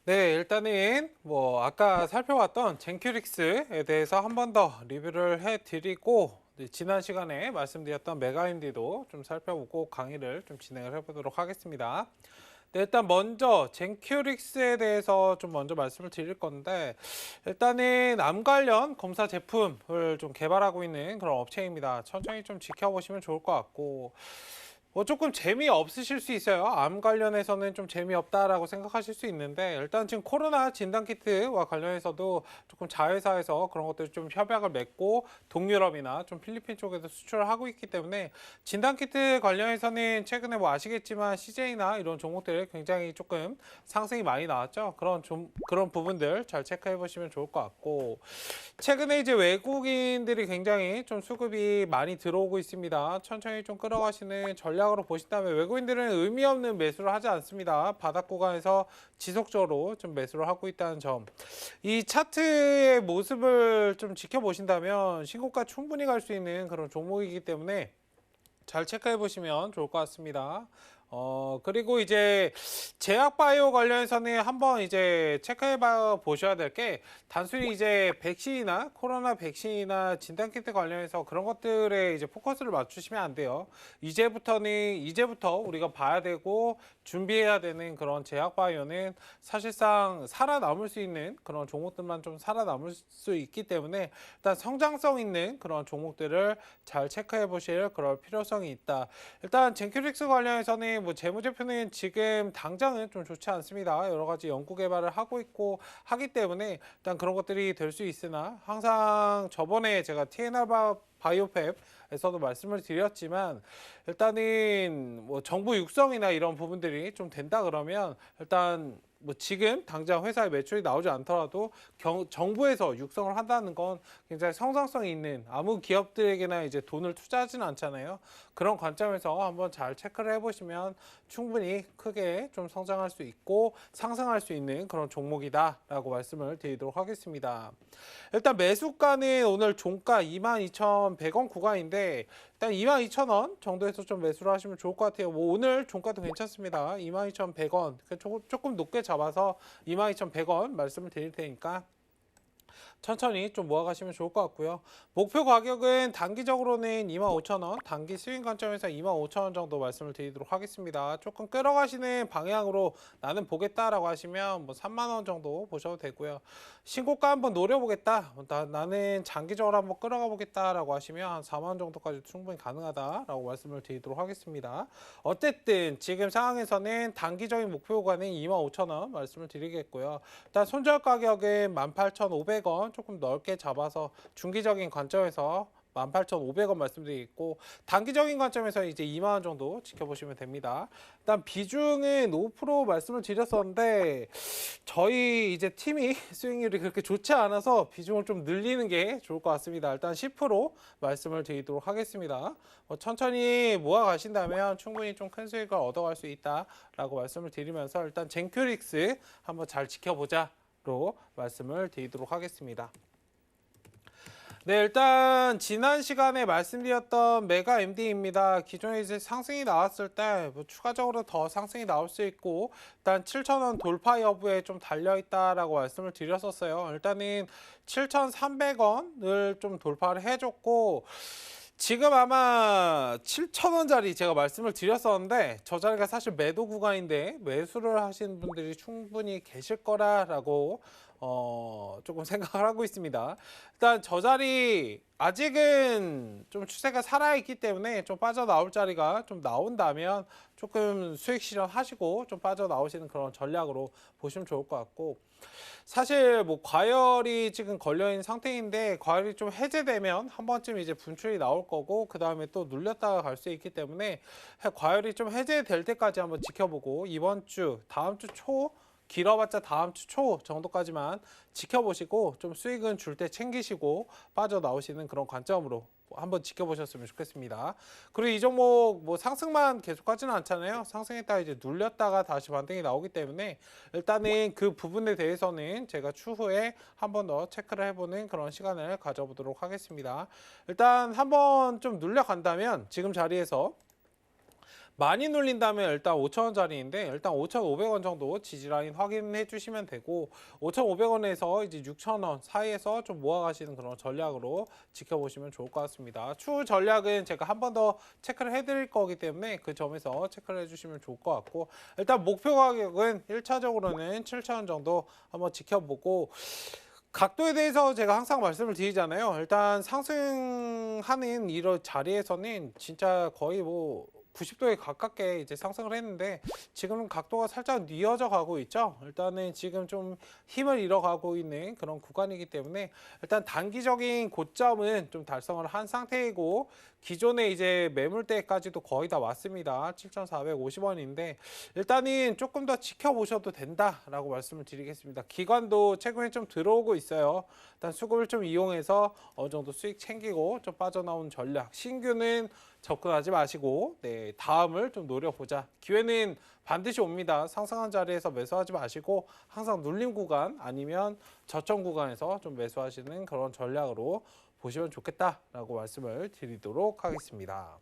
네, 일단은 뭐 아까 살펴봤던 젠큐릭스에 대해서 한 번 더 리뷰를 해드리고 네, 지난 시간에 말씀드렸던 메가인디도 좀 살펴보고 강의를 좀 진행을 해보도록 하겠습니다. 네, 일단 먼저 젠큐릭스에 대해서 좀 먼저 말씀을 드릴 건데 일단은 암 관련 검사 제품을 좀 개발하고 있는 그런 업체입니다. 천천히 좀 지켜보시면 좋을 것 같고 뭐 조금 재미없으실 수 있어요. 암 관련해서는 좀 재미없다라고 생각하실 수 있는데 일단 지금 코로나 진단키트와 관련해서도 조금 자회사에서 그런 것들 좀 협약을 맺고 동유럽이나 좀 필리핀 쪽에도 수출을 하고 있기 때문에 진단키트 관련해서는 최근에 뭐 아시겠지만 CJ나 이런 종목들 굉장히 조금 상승이 많이 나왔죠. 그런 부분들 잘 체크해 보시면 좋을 것 같고 최근에 이제 외국인들이 굉장히 좀 수급이 많이 들어오고 있습니다. 천천히 좀 끌어가시는 전략으로 보신다면 외국인들은 의미 없는 매수를 하지 않습니다. 바닥 구간에서 지속적으로 좀 매수를 하고 있다는 점. 이 차트의 모습을 좀 지켜보신다면 신고가 충분히 갈 수 있는 그런 종목이기 때문에 잘 체크해 보시면 좋을 것 같습니다. 그리고 이제 제약바이오 관련해서는 한번 이제 체크해 보셔야 될 게 단순히 이제 백신이나 코로나 백신이나 진단키트 관련해서 그런 것들에 이제 포커스를 맞추시면 안 돼요. 이제부터 우리가 봐야 되고 준비해야 되는 그런 제약바이오는 사실상 살아남을 수 있는 그런 종목들만 좀 살아남을 수 있기 때문에 일단 성장성 있는 그런 종목들을 잘 체크해 보실 그럴 필요성이 있다. 일단 젠큐릭스 관련해서는 뭐 재무제표는 지금 당장은 좀 좋지 않습니다. 여러 가지 연구 개발을 하고 있고 하기 때문에 일단 그런 것들이 될 수 있으나 항상 저번에 제가 TNR 바이오팹에서도 말씀을 드렸지만 일단은 뭐 정부 육성이나 이런 부분들이 좀 된다 그러면 일단 뭐 지금 당장 회사의 매출이 나오지 않더라도 정부에서 육성을 한다는 건 굉장히 성장성이 있는 아무 기업들에게나 이제 돈을 투자하지는 않잖아요. 그런 관점에서 한번 잘 체크를 해보시면 충분히 크게 좀 성장할 수 있고 상승할 수 있는 그런 종목이다라고 말씀을 드리도록 하겠습니다. 일단 매수가는 오늘 종가 22,100원 구간인데 일단 22,000원 정도에서 좀 매수를 하시면 좋을 것 같아요. 뭐 오늘 종가도 괜찮습니다. 22,100원 조금 높게 잡아서 22,100원 말씀을 드릴 테니까 천천히 좀 모아가시면 좋을 것 같고요. 목표 가격은 단기적으로는 25,000원, 단기 스윙 관점에서 25,000원 정도 말씀을 드리도록 하겠습니다. 조금 끌어가시는 방향으로 나는 보겠다라고 하시면 뭐 3만 원 정도 보셔도 되고요. 신고가 한번 노려보겠다, 나는 장기적으로 한번 끌어가 보겠다라고 하시면 한 4만 원 정도까지 충분히 가능하다라고 말씀을 드리도록 하겠습니다. 어쨌든 지금 상황에서는 단기적인 목표 구간은 25,000원 말씀을 드리겠고요. 일단 손절 가격은 18,500원 조금 넓게 잡아서 중기적인 관점에서 18,500원 말씀드리겠고 단기적인 관점에서 이제 2만 원 정도 지켜보시면 됩니다. 일단 비중은 5% 말씀을 드렸었는데 저희 이제 팀이 수익률이 그렇게 좋지 않아서 비중을 좀 늘리는 게 좋을 것 같습니다. 일단 10% 말씀을 드리도록 하겠습니다. 천천히 모아 가신다면 충분히 좀 큰 수익을 얻어갈 수 있다라고 말씀을 드리면서 일단 젠큐릭스 한번 잘 지켜보자로 말씀을 드리도록 하겠습니다. 네, 일단 지난 시간에 말씀드렸던 메가 MD입니다. 기존에 이제 상승이 나왔을 때 뭐 추가적으로 더 상승이 나올 수 있고 일단 7,000원 돌파 여부에 좀 달려 있다라고 말씀을 드렸었어요. 일단은 7,300원을 좀 돌파를 해줬고 지금 아마 7,000원짜리 제가 말씀을 드렸었는데 저 자리가 사실 매도 구간인데 매수를 하시는 분들이 충분히 계실 거라고 조금 생각을 하고 있습니다. 일단 저 자리 아직은 좀 추세가 살아있기 때문에 좀 빠져나올 자리가 좀 나온다면 조금 수익 실현하시고 좀 빠져나오시는 그런 전략으로 보시면 좋을 것 같고 사실 뭐 과열이 지금 걸려있는 상태인데 과열이 좀 해제되면 한 번쯤 이제 분출이 나올 거고 그 다음에 또 눌렸다가 갈 수 있기 때문에 과열이 좀 해제될 때까지 한번 지켜보고 이번 주 다음 주 초 길어봤자 다음 주 초 정도까지만 지켜보시고 좀 수익은 줄 때 챙기시고 빠져나오시는 그런 관점으로 한번 지켜보셨으면 좋겠습니다. 그리고 이 종목 뭐 상승만 계속하지는 않잖아요. 상승했다가 이제 눌렸다가 다시 반등이 나오기 때문에 일단은 그 부분에 대해서는 제가 추후에 한 번 더 체크를 해보는 그런 시간을 가져보도록 하겠습니다. 일단 한번 좀 눌려간다면 지금 자리에서 많이 눌린다면 일단 5,000원짜리인데 일단 5,500원 정도 지지라인 확인해 주시면 되고 5,500원에서 이제 6,000원 사이에서 좀 모아가시는 그런 전략으로 지켜보시면 좋을 것 같습니다. 추후 전략은 제가 한 번 더 체크를 해드릴 거기 때문에 그 점에서 체크를 해주시면 좋을 것 같고 일단 목표 가격은 1차적으로는 7,000원 정도 한번 지켜보고 각도에 대해서 제가 항상 말씀을 드리잖아요. 일단 상승하는 이런 자리에서는 진짜 거의 뭐 90도에 가깝게 이제 상승을 했는데 지금은 각도가 살짝 뉘어져 가고 있죠. 일단은 지금 좀 힘을 잃어가고 있는 그런 구간이기 때문에 일단 단기적인 고점은 좀 달성을 한 상태이고 기존의 이제 매물대까지도 거의 다 왔습니다. 7,450원인데 일단은 조금 더 지켜보셔도 된다라고 말씀을 드리겠습니다. 기관도 최근에 좀 들어오고 있어요. 일단 수급을 좀 이용해서 어느 정도 수익 챙기고 좀 빠져나온 전략. 신규는 접근하지 마시고 다음을 좀 노려보자. 기회는 반드시 옵니다. 상승한 자리에서 매수하지 마시고 항상 눌림 구간 아니면 저점 구간에서 좀 매수하시는 그런 전략으로 보시면 좋겠다라고 말씀을 드리도록 하겠습니다.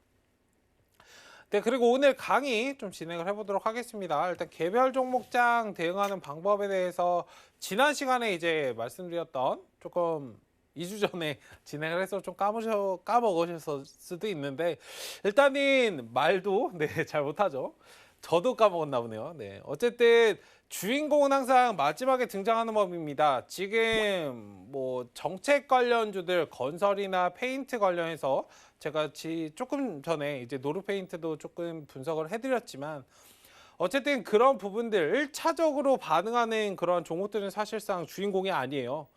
네, 그리고 오늘 강의 좀 진행을 해보도록 하겠습니다. 일단 개별 종목장 대응하는 방법에 대해서 지난 시간에 이제 말씀드렸던 조금 2주 전에 진행을 해서 좀 까먹으셨을 수도 있는데 일단은 말도 잘 못하죠. 저도 까먹었나 보네요. 네, 어쨌든 주인공은 항상 마지막에 등장하는 법입니다. 지금 뭐 정책 관련주들 건설이나 페인트 관련해서 제가 조금 전에 이제 노르페인트도 조금 분석을 해드렸지만 어쨌든 그런 부분들 1차적으로 반응하는 그런 종목들은 사실상 주인공이 아니에요.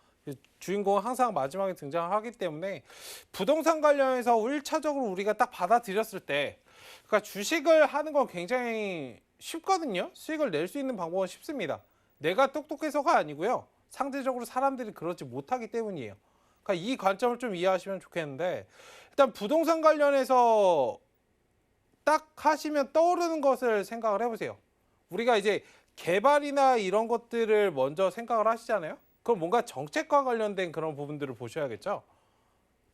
주인공은 항상 마지막에 등장하기 때문에 부동산 관련해서 1차적으로 우리가 딱 받아들였을 때 그러니까 주식을 하는 건 굉장히 쉽거든요. 수익을 낼 수 있는 방법은 쉽습니다. 내가 똑똑해서가 아니고요. 상대적으로 사람들이 그러지 못하기 때문이에요. 그러니까 이 관점을 좀 이해하시면 좋겠는데 일단 부동산 관련해서 딱 하시면 떠오르는 것을 생각을 해보세요. 우리가 이제 개발이나 이런 것들을 먼저 생각을 하시잖아요. 그럼 뭔가 정책과 관련된 그런 부분들을 보셔야겠죠.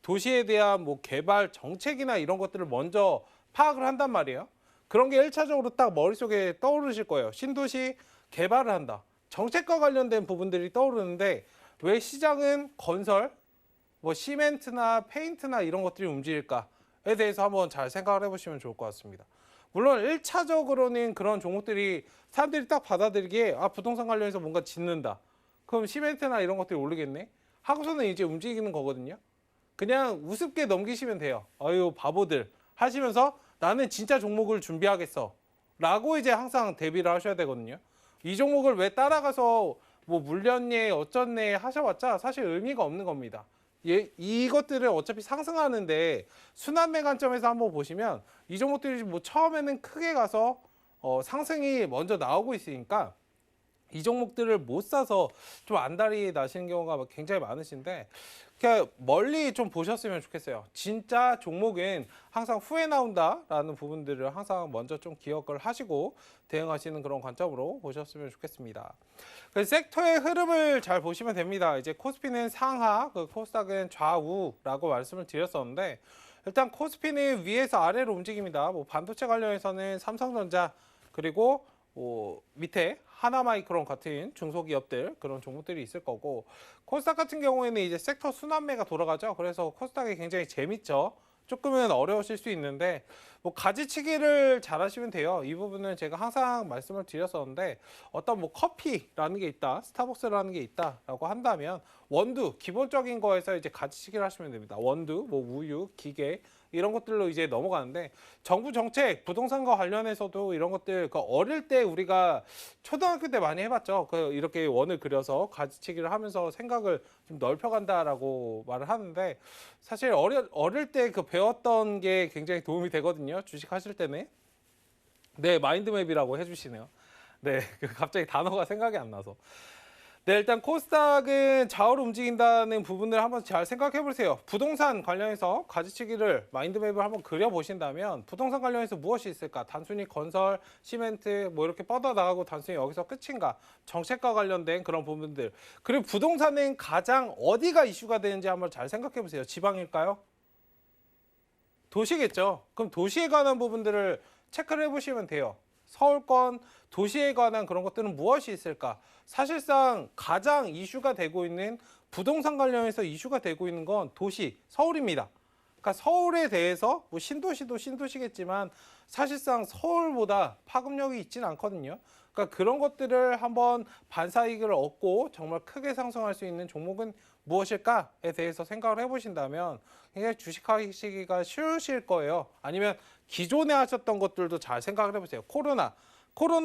도시에 대한 뭐 개발 정책이나 이런 것들을 먼저 파악을 한단 말이에요. 그런 게 1차적으로 딱 머릿속에 떠오르실 거예요. 신도시 개발을 한다. 정책과 관련된 부분들이 떠오르는데 왜 시장은 건설, 뭐 시멘트나 페인트나 이런 것들이 움직일까에 대해서 한번 잘 생각을 해보시면 좋을 것 같습니다. 물론 1차적으로는 그런 종목들이 사람들이 딱 받아들이기에 부동산 관련해서 뭔가 짓는다. 그럼 시멘트나 이런 것들이 오르겠네. 하고서는 이제 움직이는 거거든요. 그냥 우습게 넘기시면 돼요. 아유 바보들 하시면서 나는 진짜 종목을 준비하겠어 라고 이제 항상 대비를 하셔야 되거든요. 이 종목을 왜 따라가서 뭐 물렸네 어쩌네 하셔봤자 사실 의미가 없는 겁니다. 이것들을 어차피 상승하는데 순환매 관점에서 한번 보시면 이 종목들이 뭐 처음에는 크게 가서 상승이 먼저 나오고 있으니까 이 종목들을 못 사서 좀 안달이 나시는 경우가 굉장히 많으신데 그냥 멀리 좀 보셨으면 좋겠어요. 진짜 종목은 항상 후에 나온다라는 부분들을 항상 먼저 좀 기억을 하시고 대응하시는 그런 관점으로 보셨으면 좋겠습니다. 섹터의 흐름을 잘 보시면 됩니다. 이제 코스피는 상하, 코스닥은 좌우라고 말씀을 드렸었는데 일단 코스피는 위에서 아래로 움직입니다. 뭐 반도체 관련해서는 삼성전자 그리고 밑에 하나마이크론 같은 중소기업들 그런 종목들이 있을 거고 코스닥 같은 경우에는 이제 섹터 순환매가 돌아가죠. 그래서 코스닥이 굉장히 재밌죠. 조금은 어려우실 수 있는데 뭐 가지치기를 잘 하시면 돼요. 이 부분은 제가 항상 말씀을 드렸었는데 어떤 뭐 커피라는 게 있다, 스타벅스라는 게 있다라고 한다면 원두 기본적인 거에서 이제 가지치기를 하시면 됩니다. 원두, 뭐 우유, 기계 이런 것들로 이제 넘어가는데 정부 정책, 부동산과 관련해서도 이런 것들 어릴 때 우리가 초등학교 때 많이 해봤죠. 이렇게 원을 그려서 가지치기를 하면서 생각을 좀 넓혀간다라고 말을 하는데 사실 어릴 때 배웠던 게 굉장히 도움이 되거든요. 주식 하실 때는. 네, 마인드맵이라고 해주시네요. 네, 갑자기 단어가 생각이 안 나서. 네, 일단 코스닥은 좌우로 움직인다는 부분을 한번 잘 생각해 보세요. 부동산 관련해서 가지치기를 마인드맵을 한번 그려보신다면 부동산 관련해서 무엇이 있을까? 단순히 건설, 시멘트 뭐 이렇게 뻗어나가고 단순히 여기서 끝인가? 정책과 관련된 그런 부분들. 그리고 부동산은 가장 어디가 이슈가 되는지 한번 잘 생각해 보세요. 지방일까요? 도시겠죠. 그럼 도시에 관한 부분들을 체크를 해보시면 돼요. 서울권 도시에 관한 그런 것들은 무엇이 있을까? 사실상 가장 이슈가 되고 있는 부동산 관련해서 이슈가 되고 있는 건 도시, 서울입니다. 그러니까 서울에 대해서 뭐 신도시도 신도시겠지만 사실상 서울보다 파급력이 있지는 않거든요. 그러니까 그런 것들을 한번 반사이익을 얻고 정말 크게 상승할 수 있는 종목은 무엇일까에 대해서 생각을 해보신다면 굉장히 주식하시기가 쉬우실 거예요. 아니면 기존에 하셨던 것들도 잘 생각을 해보세요. 코로나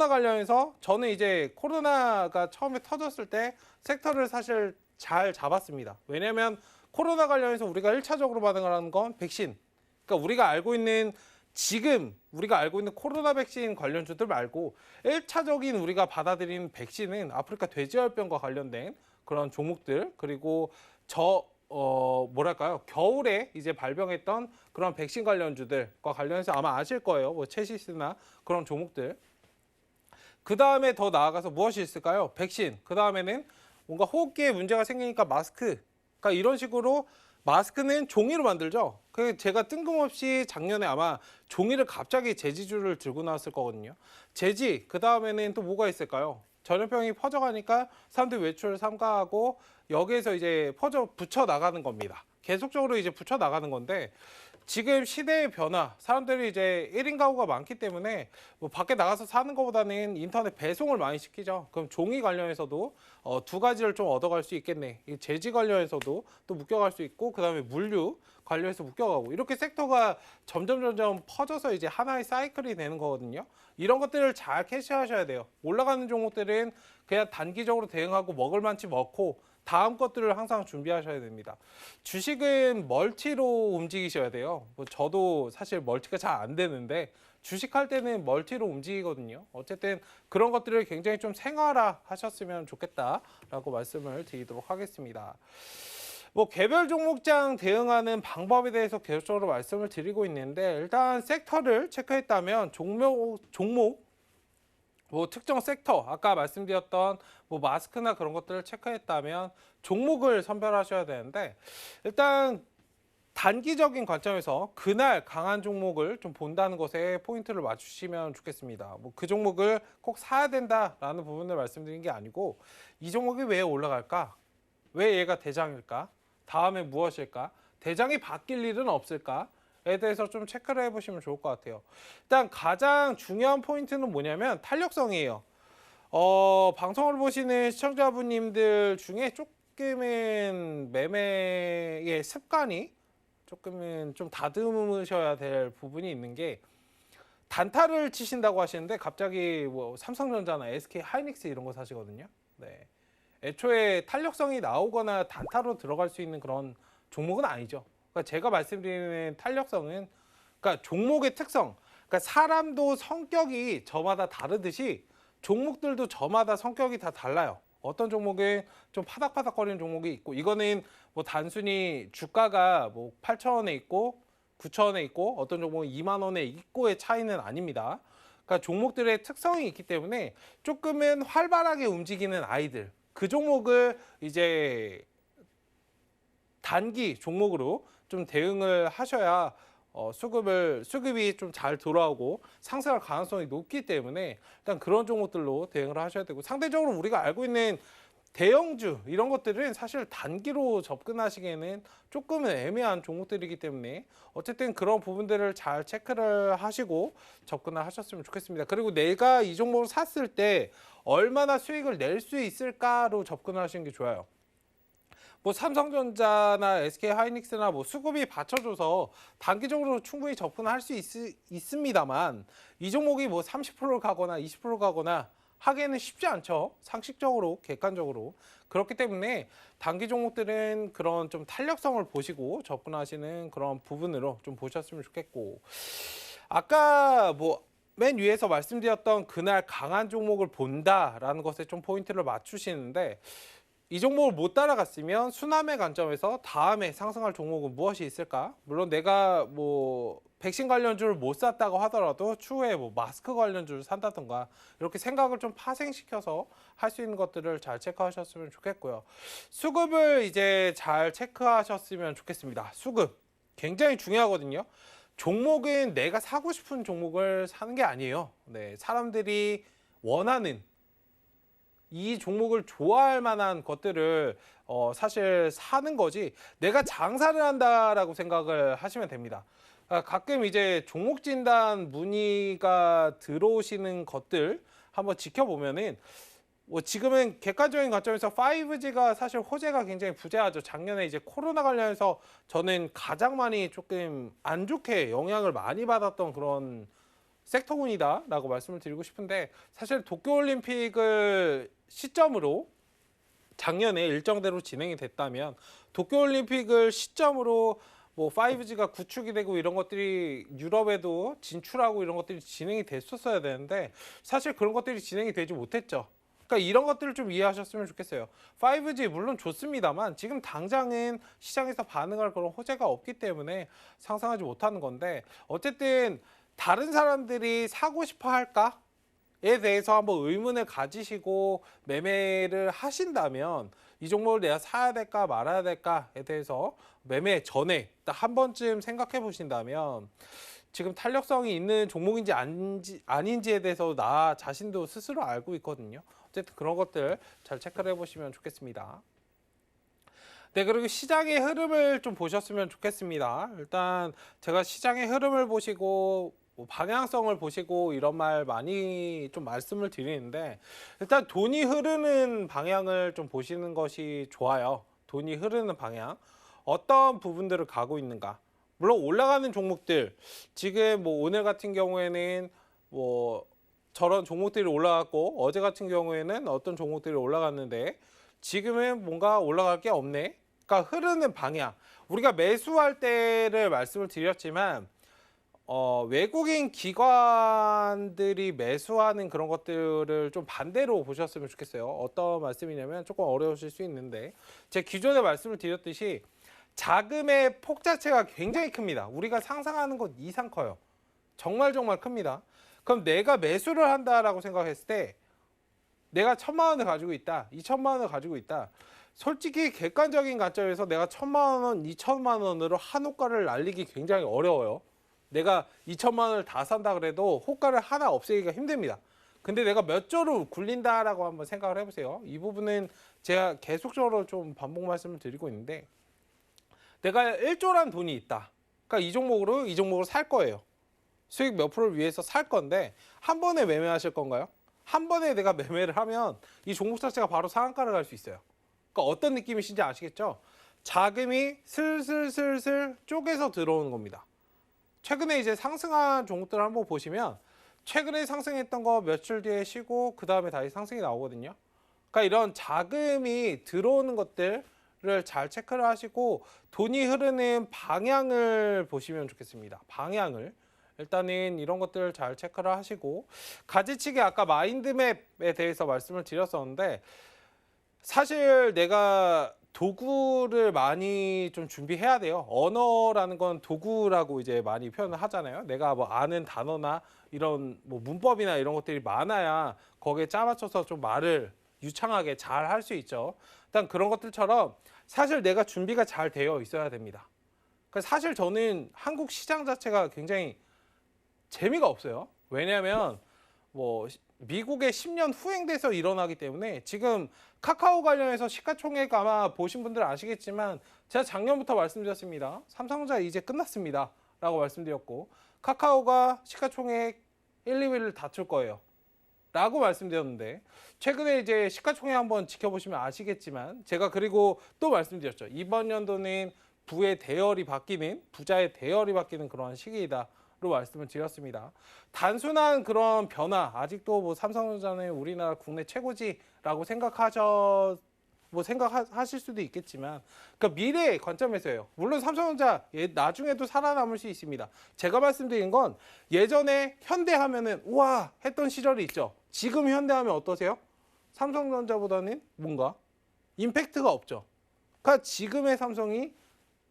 관련해서 저는 이제 코로나가 처음에 터졌을 때 섹터를 사실 잘 잡았습니다. 왜냐하면 코로나 관련해서 우리가 1차적으로 반응을 하는 건 백신. 그러니까 지금 우리가 알고 있는 코로나 백신 관련주들 말고 1차적인 우리가 받아들이는 백신은 아프리카 돼지열병과 관련된 그런 종목들, 그리고 겨울에 이제 발병했던 그런 백신 관련주들과 관련해서 아마 아실 거예요. 뭐 체시스나 그런 종목들. 그 다음에 더 나아가서 무엇이 있을까요? 백신. 그 다음에는 뭔가 호흡기에 문제가 생기니까 마스크. 그러니까 이런 식으로 마스크는 종이로 만들죠. 제가 뜬금없이 작년에 아마 종이를 갑자기 제지주를 들고 나왔을 거거든요. 제지, 그 다음에는 또 뭐가 있을까요? 전염병이 퍼져가니까 사람들이 외출을 삼가하고 여기에서 이제 붙여 나가는 겁니다. 계속적으로 이제 붙여 나가는 건데 지금 시대의 변화, 사람들이 이제 1인 가구가 많기 때문에 뭐 밖에 나가서 사는 것보다는 인터넷 배송을 많이 시키죠. 그럼 종이 관련해서도 두 가지를 좀 얻어갈 수 있겠네. 이 재지 관련해서도 또 묶여갈 수 있고, 그 다음에 물류 관련해서 묶여가고, 이렇게 섹터가 점점 퍼져서 이제 하나의 사이클이 되는 거거든요. 이런 것들을 잘 캐치하셔야 돼요. 올라가는 종목들은 그냥 단기적으로 대응하고 먹을 만치 먹고 다음 것들을 항상 준비하셔야 됩니다. 주식은 멀티로 움직이셔야 돼요. 뭐 저도 사실 멀티가 잘 안 되는데 주식할 때는 멀티로 움직이거든요. 어쨌든 그런 것들을 굉장히 좀 생활화 하셨으면 좋겠다라고 말씀을 드리도록 하겠습니다. 뭐 개별 종목장 대응하는 방법에 대해서 계속적으로 말씀을 드리고 있는데, 일단 섹터를 체크했다면 종목 뭐 특정 섹터, 아까 말씀드렸던 뭐 마스크나 그런 것들을 체크했다면 종목을 선별하셔야 되는데, 일단 단기적인 관점에서 그날 강한 종목을 좀 본다는 것에 포인트를 맞추시면 좋겠습니다. 뭐 그 종목을 꼭 사야 된다라는 부분을 말씀드린 게 아니고, 이 종목이 왜 올라갈까? 왜 얘가 대장일까? 다음에 무엇일까? 대장이 바뀔 일은 없을까? 에 대해서 좀 체크를 해보시면 좋을 것 같아요. 일단 가장 중요한 포인트는 뭐냐면 탄력성이에요. 방송을 보시는 시청자분님들 중에 조금은 매매의 습관이 조금은 좀 다듬으셔야 될 부분이 있는 게, 단타를 치신다고 하시는데 갑자기 뭐 삼성전자나 SK 하이닉스 이런 거 사시거든요. 네. 애초에 탄력성이 나오거나 단타로 들어갈 수 있는 그런 종목은 아니죠. 그러니까 제가 말씀드리는 탄력성은, 그러니까 종목의 특성, 그러니까 사람도 성격이 저마다 다르듯이 종목들도 저마다 성격이 다 달라요. 어떤 종목은 좀 파닥파닥거리는 종목이 있고, 이거는 뭐 단순히 주가가 뭐 8,000원에 있고 9,000원에 있고 어떤 종목은 2만 원에 있고의 차이는 아닙니다. 그러니까 종목들의 특성이 있기 때문에 조금은 활발하게 움직이는 아이들, 그 종목을 이제 단기 종목으로 좀 대응을 하셔야 수급이 좀 잘 돌아오고 상승할 가능성이 높기 때문에 일단 그런 종목들로 대응을 하셔야 되고, 상대적으로 우리가 알고 있는 대형주 이런 것들은 사실 단기로 접근하시기에는 조금은 애매한 종목들이기 때문에 어쨌든 그런 부분들을 잘 체크를 하시고 접근을 하셨으면 좋겠습니다. 그리고 내가 이 종목을 샀을 때 얼마나 수익을 낼 수 있을까로 접근을 하시는 게 좋아요. 뭐 삼성전자나 SK 하이닉스나 뭐 수급이 받쳐줘서 단기적으로 충분히 접근할 수 있습니다만, 이 종목이 뭐 30% 가거나 20% 가거나 하기에는 쉽지 않죠. 상식적으로, 객관적으로. 그렇기 때문에 단기 종목들은 그런 좀 탄력성을 보시고 접근하시는 그런 부분으로 좀 보셨으면 좋겠고, 아까 뭐 맨 위에서 말씀드렸던 그날 강한 종목을 본다라는 것에 좀 포인트를 맞추시는데, 이 종목을 못 따라갔으면 순환의 관점에서 다음에 상승할 종목은 무엇이 있을까? 물론 내가 뭐 백신 관련주를 못 샀다고 하더라도 추후에 뭐 마스크 관련주를 산다든가 이렇게 생각을 좀 파생시켜서 할 수 있는 것들을 잘 체크하셨으면 좋겠고요. 수급을 이제 잘 체크하셨으면 좋겠습니다. 수급 굉장히 중요하거든요. 종목은 내가 사고 싶은 종목을 사는 게 아니에요. 네, 사람들이 원하는 이 종목을 좋아할 만한 것들을 사실 사는 거지 내가 장사를 한다라고 생각을 하시면 됩니다. 가끔 이제 종목 진단 문의가 들어오시는 것들 한번 지켜보면은 뭐 지금은 객관적인 관점에서 5G가 사실 호재가 굉장히 부재하죠. 작년에 이제 코로나 관련해서 저는 가장 많이 조금 안 좋게 영향을 많이 받았던 그런 섹터군이다라고 말씀을 드리고 싶은데 사실 도쿄올림픽을 시점으로 작년에 일정대로 진행이 됐다면 도쿄올림픽을 시점으로 뭐 5G가 구축이 되고 이런 것들이 유럽에도 진출하고 이런 것들이 진행이 됐었어야 되는데 사실 그런 것들이 진행이 되지 못했죠. 그러니까 이런 것들을 좀 이해하셨으면 좋겠어요. 5G 물론 좋습니다만 지금 당장은 시장에서 반응할 그런 호재가 없기 때문에 상상하지 못하는 건데 어쨌든 다른 사람들이 사고 싶어 할까에 대해서 한번 의문을 가지시고 매매를 하신다면 이 종목을 내가 사야 될까 말아야 될까에 대해서 매매 전에 딱 한 번쯤 생각해 보신다면 지금 탄력성이 있는 종목인지 아닌지에 대해서 나 자신도 스스로 알고 있거든요. 어쨌든 그런 것들 잘 체크를 해보시면 좋겠습니다. 네, 그리고 시장의 흐름을 좀 보셨으면 좋겠습니다. 일단 제가 시장의 흐름을 보시고 뭐 방향성을 보시고 이런 말 많이 좀 말씀을 드리는데 일단 돈이 흐르는 방향을 좀 보시는 것이 좋아요. 돈이 흐르는 방향. 어떤 부분들을 가고 있는가. 물론 올라가는 종목들 지금 뭐 오늘 같은 경우에는 뭐 저런 종목들이 올라갔고 어제 같은 경우에는 어떤 종목들이 올라갔는데 지금은 뭔가 올라갈 게 없네. 그러니까 흐르는 방향. 우리가 매수할 때를 말씀을 드렸지만 외국인 기관들이 매수하는 그런 것들을 좀 반대로 보셨으면 좋겠어요. 어떤 말씀이냐면 조금 어려우실 수 있는데 제 기존에 말씀을 드렸듯이 자금의 폭 자체가 굉장히 큽니다. 우리가 상상하는 것 이상 커요. 정말 큽니다. 그럼 내가 매수를 한다라고 생각했을 때 내가 1,000만 원을 가지고 있다. 2,000만 원을 가지고 있다. 솔직히 객관적인 관점에서 내가 1,000만 원, 2,000만 원으로 한 호가를 날리기 굉장히 어려워요. 내가 2,000만 원을 다 산다 그래도 호가를 하나 없애기가 힘듭니다. 근데 내가 몇 조로 굴린다라고 한번 생각을 해보세요. 이 부분은 제가 계속적으로 좀 반복 말씀을 드리고 있는데 내가 1조란 돈이 있다. 그러니까 이 종목으로 살 거예요. 수익 몇 프로를 위해서 살 건데 한 번에 매매하실 건가요? 한 번에 내가 매매를 하면 이 종목 자체가 바로 상한가를 갈 수 있어요. 그러니까 어떤 느낌이신지 아시겠죠? 자금이 슬슬슬슬 쪼개서 들어오는 겁니다. 최근에 이제 상승한 종목들을 한번 보시면 최근에 상승했던 거 며칠 뒤에 쉬고 그 다음에 다시 상승이 나오거든요. 그러니까 이런 자금이 들어오는 것들을 잘 체크를 하시고 돈이 흐르는 방향을 보시면 좋겠습니다. 방향을. 일단은 이런 것들을 잘 체크를 하시고 가지치기 아까 마인드맵에 대해서 말씀을 드렸었는데 사실 내가 도구를 많이 좀 준비해야 돼요. 언어라는 건 도구라고 이제 많이 표현을 하잖아요. 내가 뭐 아는 단어나 이런 뭐 문법이나 이런 것들이 많아야 거기에 짜맞춰서 좀 말을 유창하게 잘 할 수 있죠. 일단 그런 것들처럼 사실 내가 준비가 잘 되어 있어야 됩니다. 사실 저는 한국 시장 자체가 굉장히 재미가 없어요. 왜냐하면 뭐 미국의 10년 후행돼서 일어나기 때문에 지금 카카오 관련해서 시가총액 아마 보신 분들은 아시겠지만 제가 작년부터 말씀드렸습니다. 삼성전자 이제 끝났습니다. 라고 말씀드렸고 카카오가 시가총액 1, 2위를 다툴 거예요. 라고 말씀드렸는데 최근에 이제 시가총액 한번 지켜보시면 아시겠지만 제가 그리고 또 말씀드렸죠. 이번 연도는 부의 대열이 바뀌는 부자의 대열이 바뀌는 그러한 시기이다. 로 말씀을 드렸습니다. 단순한 그런 변화, 아직도 뭐 삼성전자는 우리나라 국내 최고지라고 생각하실 수도 있겠지만, 그러니까 미래의 관점에서요. 물론 삼성전자 나중에도 살아남을 수 있습니다. 제가 말씀드린 건 예전에 현대하면은 우와 했던 시절이 있죠. 지금 현대하면 어떠세요? 삼성전자보다는 뭔가 임팩트가 없죠. 그러니까 지금의 삼성이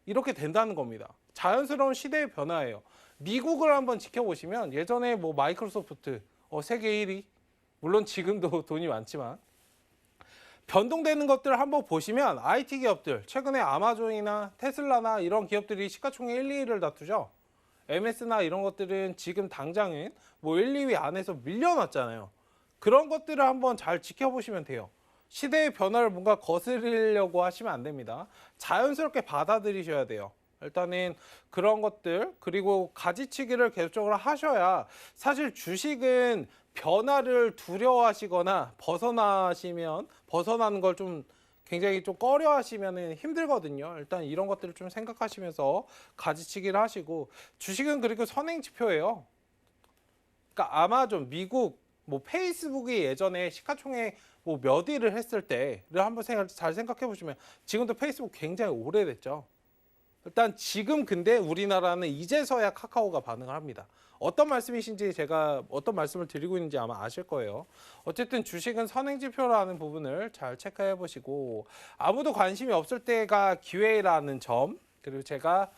이렇게 된다는 겁니다. 자연스러운 시대의 변화예요. 미국을 한번 지켜보시면 예전에 뭐 마이크로소프트 세계 1위 물론 지금도 돈이 많지만 변동되는 것들을 한번 보시면 IT 기업들 최근에 아마존이나 테슬라나 이런 기업들이 시가총액 1, 2위를 다투죠. MS나 이런 것들은 지금 당장은 뭐 1, 2위 안에서 밀려났잖아요. 그런 것들을 한번 잘 지켜보시면 돼요. 시대의 변화를 뭔가 거스르려고 하시면 안 됩니다. 자연스럽게 받아들이셔야 돼요. 일단은 그런 것들 그리고 가지치기를 계속적으로 하셔야 사실 주식은 변화를 두려워하시거나 벗어나는 걸 좀 굉장히 좀 꺼려 하시면 힘들거든요. 일단 이런 것들을 좀 생각하시면서 가지치기를 하시고 주식은 그리고 선행지표예요. 그러니까 아마존, 미국, 뭐 페이스북이 예전에 시가총액 뭐 몇 위를 했을 때를 한번 잘 생각해 보시면 지금도 페이스북 굉장히 오래됐죠. 일단 지금 근데 우리나라는 이제서야 카카오가 반응을 합니다. 어떤 말씀이신지 제가 어떤 말씀을 드리고 있는지 아마 아실 거예요. 어쨌든 주식은 선행지표라는 부분을 잘 체크해 보시고 아무도 관심이 없을 때가 기회라는 점 그리고 제가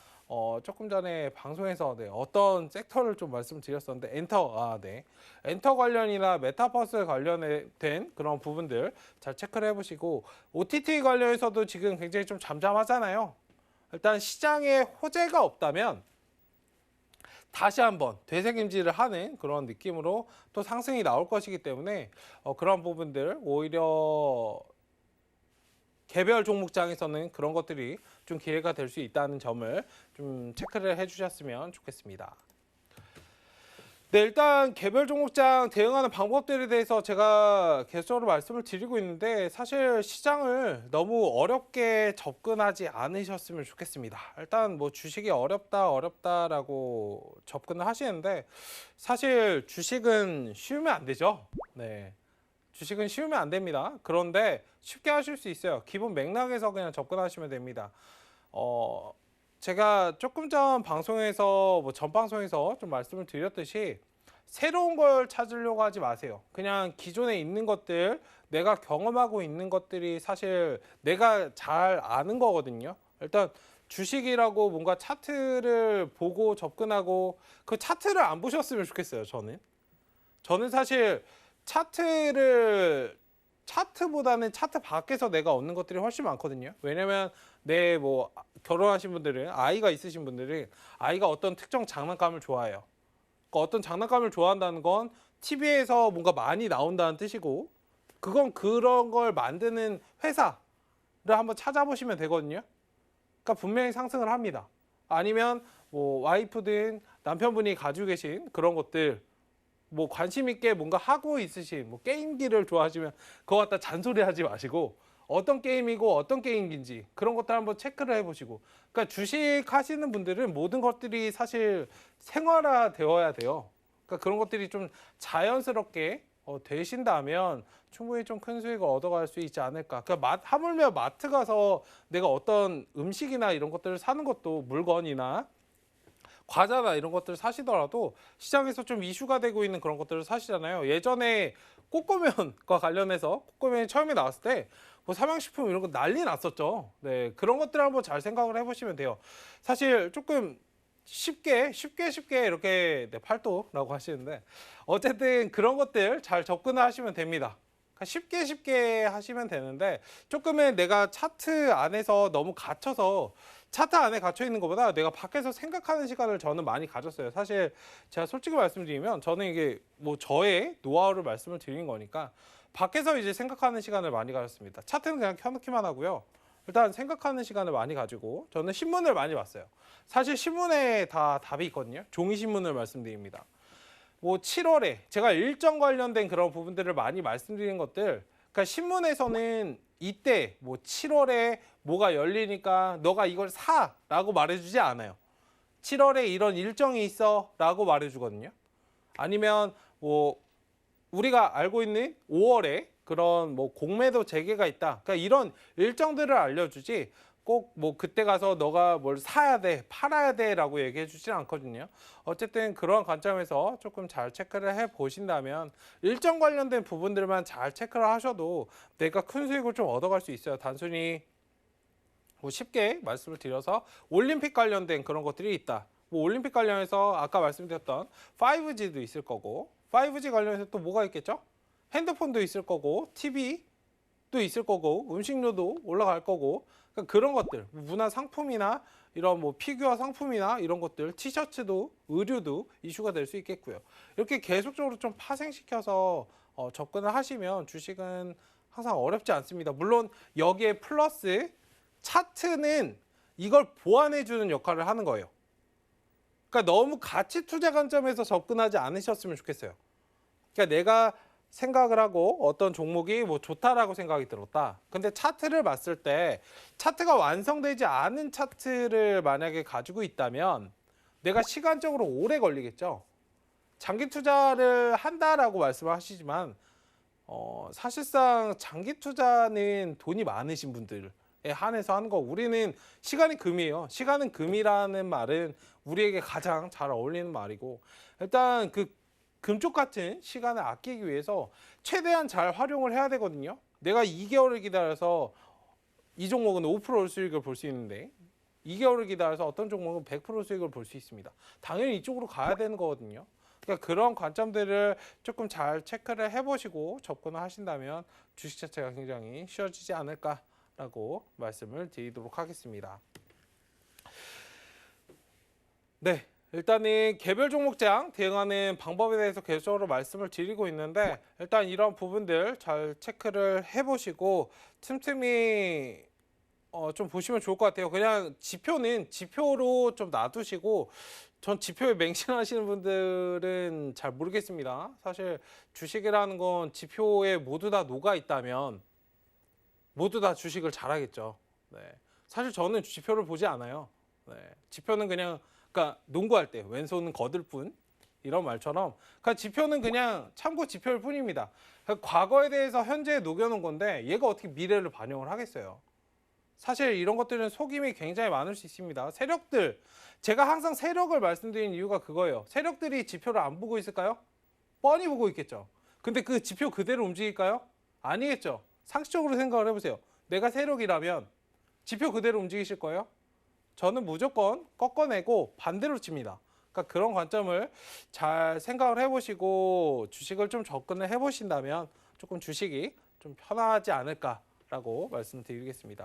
조금 전에 방송에서 어떤 섹터를 좀 말씀드렸었는데 엔터 관련이나 메타버스 관련된 그런 부분들 잘 체크를 해보시고 OTT 관련해서도 지금 굉장히 좀 잠잠하잖아요. 일단 시장에 호재가 없다면 다시 한번 되새김질을 하는 그런 느낌으로 또 상승이 나올 것이기 때문에 그런 부분들 오히려 개별 종목장에서는 그런 것들이 좀 기회가 될 수 있다는 점을 좀 체크를 해주셨으면 좋겠습니다. 네, 일단 개별 종목장 대응하는 방법들에 대해서 제가 계속적으로 말씀을 드리고 있는데 사실 시장을 너무 어렵게 접근하지 않으셨으면 좋겠습니다. 일단 뭐 주식이 어렵다라고 접근을 하시는데 사실 주식은 쉬우면 안 되죠. 네. 주식은 쉬우면 안 됩니다. 그런데 쉽게 하실 수 있어요. 기본 맥락에서 그냥 접근하시면 됩니다. 제가 조금 전 방송에서 전 방송에서 좀 말씀을 드렸듯이 새로운 걸 찾으려고 하지 마세요. 그냥 기존에 있는 것들, 내가 경험하고 있는 것들이 사실 내가 잘 아는 거거든요. 일단 주식이라고 뭔가 차트를 보고 접근하고 그 차트를 안 보셨으면 좋겠어요. 저는 사실 차트보다는 차트 밖에서 내가 얻는 것들이 훨씬 많거든요. 왜냐면 내 뭐 결혼하신 분들은 아이가 있으신 분들은 아이가 어떤 특정 장난감을 좋아해요. 그러니까 어떤 장난감을 좋아한다는 건 TV에서 뭔가 많이 나온다는 뜻이고 그건 그런 걸 만드는 회사를 한번 찾아보시면 되거든요. 그러니까 분명히 상승을 합니다. 아니면 뭐 와이프든 남편분이 가지고 계신 그런 것들 뭐 관심 있게 뭔가 하고 있으신 뭐 게임기를 좋아하시면 그거 갖다 잔소리하지 마시고 어떤 게임이고 어떤 게임기인지 그런 것들 한번 체크를 해보시고 그러니까 주식 하시는 분들은 모든 것들이 사실 생활화 되어야 돼요. 그러니까 그런 것들이 좀 자연스럽게 되신다면 충분히 좀 큰 수익을 얻어갈 수 있지 않을까. 그러니까 하물며 마트 가서 내가 어떤 음식이나 이런 것들을 사는 것도 물건이나 과자나 이런 것들을 사시더라도 시장에서 좀 이슈가 되고 있는 그런 것들을 사시잖아요. 예전에 꼬꼬면과 관련해서 꼬꼬면이 처음에 나왔을 때 뭐 삼양식품 이런 거 난리 났었죠. 네, 그런 것들을 한번 잘 생각을 해보시면 돼요. 사실 조금 쉽게 이렇게 팔도라고 하시는데 어쨌든 그런 것들 잘 접근을 하시면 됩니다. 쉽게 하시면 되는데 조금은 내가 차트 안에서 너무 갇혀서 차트 안에 갇혀 있는 것보다 내가 밖에서 생각하는 시간을 저는 많이 가졌어요. 사실 제가 솔직히 말씀드리면 저는 이게 뭐 저의 노하우를 말씀을 드리는 거니까 밖에서 이제 생각하는 시간을 많이 가졌습니다. 차트는 그냥 켜놓기만 하고요. 일단 생각하는 시간을 많이 가지고 저는 신문을 많이 봤어요. 사실 신문에 다 답이 있거든요. 종이 신문을 말씀드립니다. 뭐 7월에 제가 일정 관련된 그런 부분들을 많이 말씀드리는 것들 그러니까 신문에서는 이때 뭐 7월에 뭐가 열리니까 너가 이걸 사라고 말해주지 않아요. 7월에 이런 일정이 있어 라고 말해주거든요. 아니면 뭐 우리가 알고 있는 5월에 그런 뭐 공매도 재개가 있다. 그러니까 이런 일정들을 알려주지 꼭 뭐 그때 가서 너가 뭘 사야 돼, 팔아야 돼라고 얘기해 주진 않거든요. 어쨌든 그런 관점에서 조금 잘 체크를 해 보신다면 일정 관련된 부분들만 잘 체크를 하셔도 내가 큰 수익을 좀 얻어갈 수 있어요. 단순히 뭐 쉽게 말씀을 드려서 올림픽 관련된 그런 것들이 있다. 뭐 올림픽 관련해서 아까 말씀드렸던 5G도 있을 거고 5G 관련해서 또 뭐가 있겠죠? 핸드폰도 있을 거고 TV도 집도 있을 거고 음식료도 올라갈 거고 그러니까 그런 것들 문화 상품이나 이런 뭐 피규어 상품이나 이런 것들 티셔츠도 의류도 이슈가 될 수 있겠고요. 이렇게 계속적으로 좀 파생시켜서 접근을 하시면 주식은 항상 어렵지 않습니다. 물론 여기에 플러스 차트는 이걸 보완해 주는 역할을 하는 거예요. 그러니까 너무 가치 투자 관점에서 접근하지 않으셨으면 좋겠어요. 그러니까 내가 생각을 하고 어떤 종목이 뭐 좋다라고 생각이 들었다. 근데 차트를 봤을 때 차트가 완성되지 않은 차트를 만약에 가지고 있다면 내가 시간적으로 오래 걸리겠죠. 장기 투자를 한다라고 말씀하시지만 사실상 장기 투자는 돈이 많으신 분들에 한해서 하는 거. 우리는 시간이 금이에요. 시간은 금이라는 말은 우리에게 가장 잘 어울리는 말이고 일단 그 금쪽 같은 시간을 아끼기 위해서 최대한 잘 활용을 해야 되거든요. 내가 2개월을 기다려서 이 종목은 5% 수익을 볼 수 있는데 2개월을 기다려서 어떤 종목은 100% 수익을 볼 수 있습니다. 당연히 이쪽으로 가야 되는 거거든요. 그러니까 그런 관점들을 조금 잘 체크를 해보시고 접근을 하신다면 주식 자체가 굉장히 쉬워지지 않을까라고 말씀을 드리도록 하겠습니다. 네. 일단은 개별 종목장 대응하는 방법에 대해서 계속적으로 말씀을 드리고 있는데 일단 이런 부분들 잘 체크를 해보시고 틈틈이 좀 보시면 좋을 것 같아요. 그냥 지표는 지표로 좀 놔두시고 전 지표에 맹신하시는 분들은 잘 모르겠습니다. 사실 주식이라는 건 지표에 모두 다 녹아 있다면 모두 다 주식을 잘하겠죠. 네. 사실 저는 지표를 보지 않아요. 네. 지표는 그냥 그러니까 농구할 때 왼손은 거들 뿐 이런 말처럼 그러니까 지표는 그냥 참고 지표일 뿐입니다. 그러니까 과거에 대해서 현재에 녹여놓은 건데 얘가 어떻게 미래를 반영을 하겠어요. 사실 이런 것들은 속임이 굉장히 많을 수 있습니다. 세력들 제가 항상 세력을 말씀드린 이유가 그거예요. 세력들이 지표를 안 보고 있을까요? 뻔히 보고 있겠죠. 근데 그 지표 그대로 움직일까요? 아니겠죠. 상식적으로 생각을 해보세요. 내가 세력이라면 지표 그대로 움직이실 거예요? 저는 무조건 꺾어내고 반대로 칩니다. 그러니까 그런 관점을 잘 생각을 해보시고 주식을 좀 접근을 해보신다면 조금 주식이 좀 편하지 않을까라고 말씀드리겠습니다.